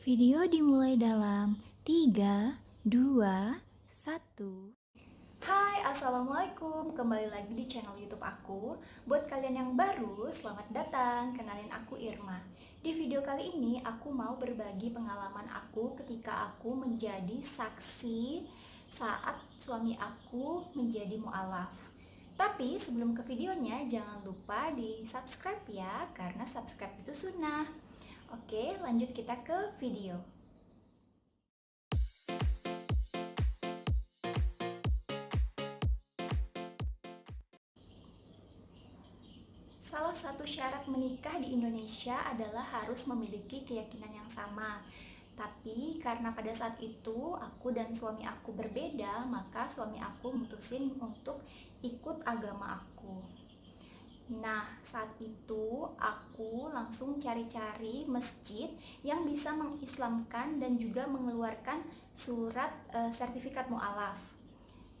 Video dimulai dalam 3, 2, 1. Hai, Assalamualaikum. Kembali lagi di channel YouTube aku. Buat kalian yang baru, selamat datang. Kenalin aku Irma. Di video kali ini aku mau berbagi pengalaman aku ketika aku menjadi saksi saat suami aku menjadi mu'alaf. Tapi sebelum ke videonya, jangan lupa di subscribe ya, karena subscribe itu sunnah. Oke, lanjut kita ke video. Salah satu syarat menikah di Indonesia adalah harus memiliki keyakinan yang sama. Tapi karena pada saat itu aku dan suami aku berbeda, maka suami aku mutusin untuk ikut agama aku. Nah, saat itu aku langsung cari-cari masjid yang bisa mengislamkan dan juga mengeluarkan surat sertifikat mu'alaf.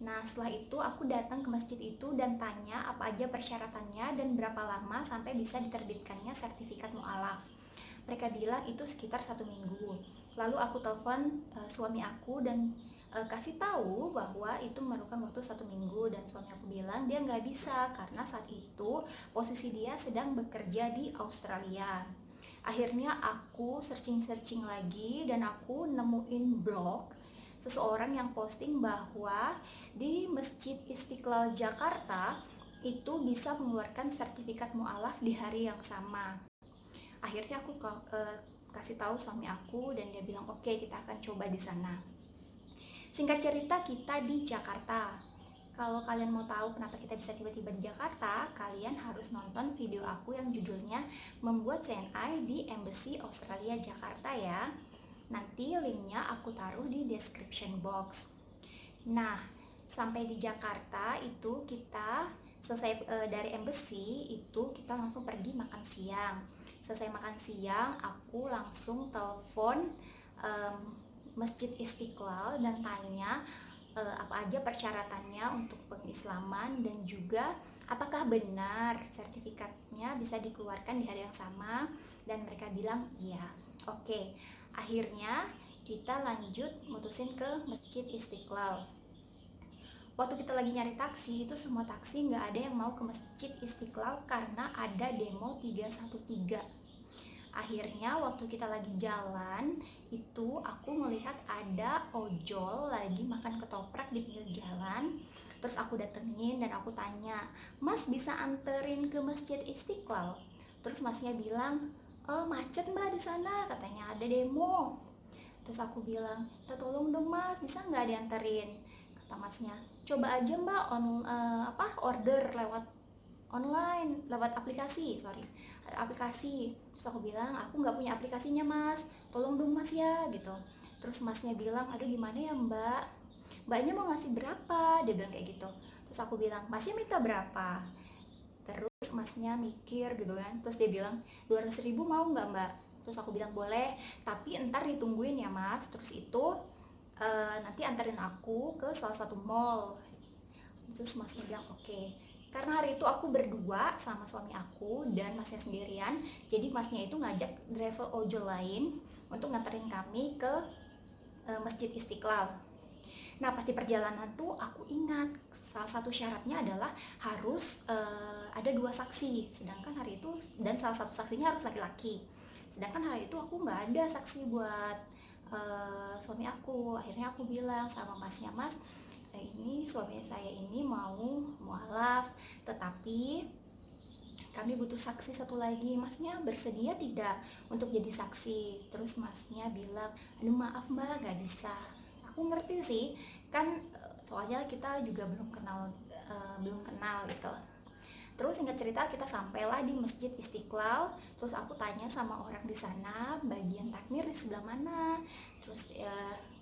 Nah, setelah itu aku datang ke masjid itu dan tanya apa aja persyaratannya dan berapa lama sampai bisa diterbitkannya sertifikat mu'alaf. Mereka bilang itu sekitar 1 minggu. Lalu aku telepon suami aku dan kasih tahu bahwa itu memerlukan waktu 1 minggu, dan suami aku bilang dia nggak bisa karena saat itu posisi dia sedang bekerja di Australia. Akhirnya aku searching lagi dan aku nemuin blog seseorang yang posting bahwa di Masjid Istiqlal Jakarta itu bisa mengeluarkan sertifikat mu'alaf di hari yang sama. Akhirnya aku kasih tahu suami aku dan dia bilang oke, kita akan coba di sana. Singkat cerita, kita di Jakarta. Kalau kalian mau tahu kenapa kita bisa tiba-tiba di Jakarta, kalian harus nonton video aku yang judulnya Membuat CNI di Embassy Australia Jakarta ya. Nanti linknya aku taruh di description box. Nah, sampai di Jakarta itu kita selesai dari embassy itu kita langsung pergi makan siang. Selesai makan siang, aku langsung telepon Masjid Istiqlal dan tanya apa aja persyaratannya untuk pengislaman dan juga apakah benar sertifikatnya bisa dikeluarkan di hari yang sama, dan mereka bilang iya. Oke, akhirnya kita lanjut mutusin ke Masjid Istiqlal. Waktu kita lagi nyari taksi, itu semua taksi nggak ada yang mau ke Masjid Istiqlal karena ada demo 313. Akhirnya waktu kita lagi jalan itu aku melihat ada ojol lagi makan ketoprak di pinggir jalan. Terus aku datengin dan aku tanya, "Mas bisa anterin ke Masjid Istiqlal?" Terus masnya bilang, macet mbak di sana, katanya ada demo." Terus aku bilang, tolong dong mas, bisa nggak dianterin?" Kata masnya, "Coba aja mbak order lewat online, lewat aplikasi, aplikasi." Terus aku bilang, "Aku nggak punya aplikasinya mas, tolong dong mas ya," gitu. Terus masnya bilang, "Aduh gimana ya mbaknya mau ngasih berapa?" Dia bilang kayak gitu. Terus aku bilang, "Masnya minta berapa?" Terus masnya mikir gitu kan, terus dia bilang, 200.000 mau nggak mbak? Terus aku bilang boleh, tapi ntar ditungguin ya mas. Terus itu nanti anterin aku ke salah satu mall. Terus masnya bilang oke. Karena hari itu aku berdua sama suami aku dan masnya sendirian, jadi masnya itu ngajak driver ojol lain untuk nganterin kami ke Masjid Istiqlal. Nah, pas di perjalanan tuh aku ingat salah satu syaratnya adalah harus ada 2 saksi, sedangkan hari itu, dan salah satu saksinya harus laki-laki. Sedangkan hari itu aku nggak ada saksi buat suami aku. Akhirnya aku bilang sama masnya, "Mas, ini suami saya ini mau mualaf, tetapi kami butuh saksi satu lagi. Masnya bersedia tidak untuk jadi saksi?" Terus masnya bilang, "Aduh maaf mbak, gak bisa." Aku ngerti sih, kan soalnya kita juga belum kenal gitu. Terus singkat cerita kita sampailah di Masjid Istiqlal. Terus aku tanya sama orang di sana, bagian takmir di sebelah mana. Terus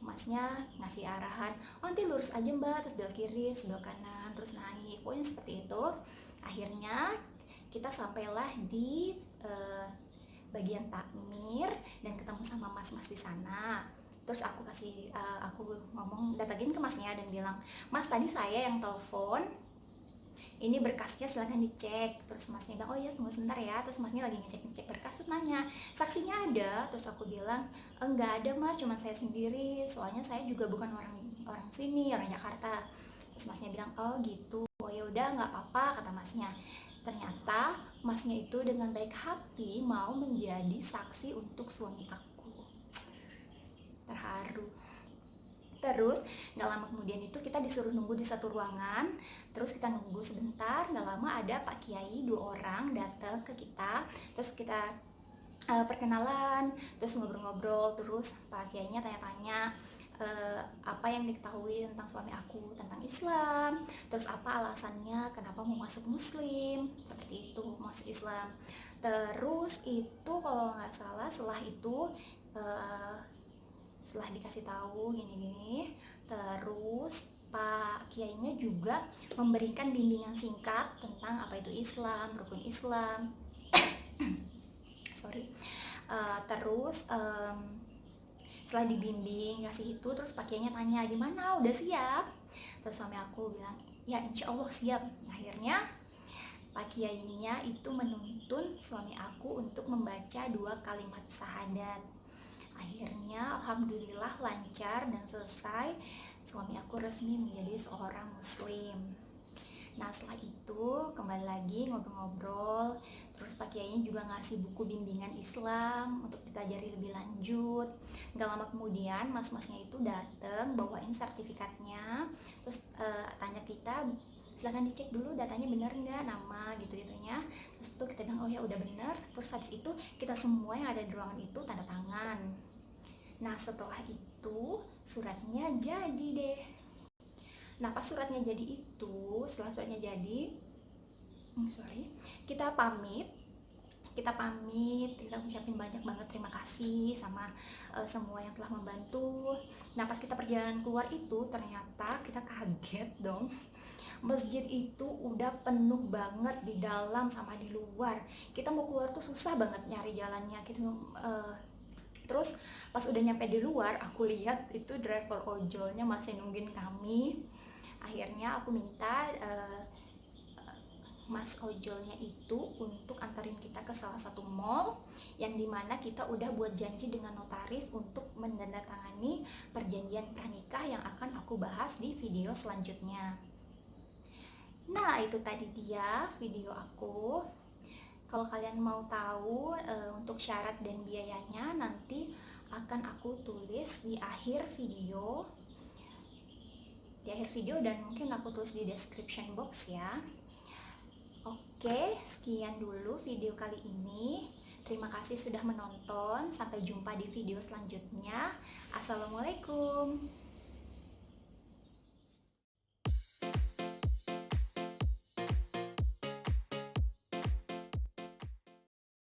masnya ngasih arahan, "Oh nanti lurus aja mbak, terus sebelah kiri, sebelah kanan, terus naik." Pokoknya seperti itu. Akhirnya kita sampailah di bagian takmir dan ketemu sama mas-mas di sana. Terus aku ngomong, datengin ke masnya dan bilang, "Mas, tadi saya yang telepon, ini berkasnya silahkan dicek." Terus masnya bilang, "Oh iya tunggu sebentar ya." Terus masnya lagi ngecek berkas, terus nanya, "Saksinya ada?" Terus aku bilang, Enggak ada mas, cuman saya sendiri, soalnya saya juga bukan orang orang sini, orang Jakarta. Terus masnya bilang, oh gitu, oh ya udah nggak apa-apa kata masnya. Ternyata masnya itu dengan baik hati mau menjadi saksi untuk suami aku. Terharu. Terus nggak lama kemudian itu kita disuruh nunggu di satu ruangan. Terus kita nunggu sebentar, nggak lama ada Pak Kiai dua orang datang ke kita. Terus kita perkenalan, terus ngobrol-ngobrol, terus Pak Kiainya tanya-tanya apa yang diketahui tentang suami aku tentang Islam, terus apa alasannya kenapa mau masuk Muslim, seperti itu masuk Islam. Terus itu kalau nggak salah setelah itu eh, setelah dikasih tahu gini-gini, terus Pak Kiainya juga memberikan bimbingan singkat tentang apa itu Islam, rukun Islam, sorry. Terus setelah dibimbing kasih itu, terus Pak Kiainya tanya gimana udah siap, terus suami aku bilang ya insya Allah siap. Akhirnya Pak Kiainya itu menuntun suami aku untuk membaca dua kalimat syahadat. Akhirnya alhamdulillah lancar dan selesai, suami aku resmi menjadi seorang muslim. Nah setelah itu kembali lagi ngobrol-ngobrol. Terus Pak Kiainya juga ngasih buku bimbingan Islam untuk dipelajari lebih lanjut. Gak lama kemudian mas-masnya itu dateng bawain sertifikatnya. Terus tanya kita, silahkan dicek dulu datanya benar nggak, nama gitu-gitunya. Terus itu kita bilang oh ya udah benar. Terus habis itu kita semua yang ada di ruangan itu tanda tangan. Nah setelah itu suratnya jadi deh. Nah pas suratnya jadi itu, setelah suratnya jadi, kita pamit, kita ngucapin banyak banget terima kasih sama semua yang telah membantu. Nah pas kita perjalanan keluar itu ternyata kita kaget dong, masjid itu udah penuh banget di dalam sama di luar. Kita mau keluar tuh susah banget nyari jalannya gitu. Terus pas udah nyampe di luar aku lihat itu driver ojolnya masih nungguin kami. Akhirnya aku minta mas ojolnya itu untuk antarin kita ke salah satu mall yang dimana kita udah buat janji dengan notaris untuk menandatangani perjanjian pranikah yang akan aku bahas di video selanjutnya. Nah itu tadi dia video aku. Kalau kalian mau tahu untuk syarat dan biayanya nanti akan aku tulis di akhir video, dan mungkin aku tulis di description box ya. Oke, sekian dulu video kali ini. Terima kasih sudah menonton. Sampai jumpa di video selanjutnya. Assalamualaikum.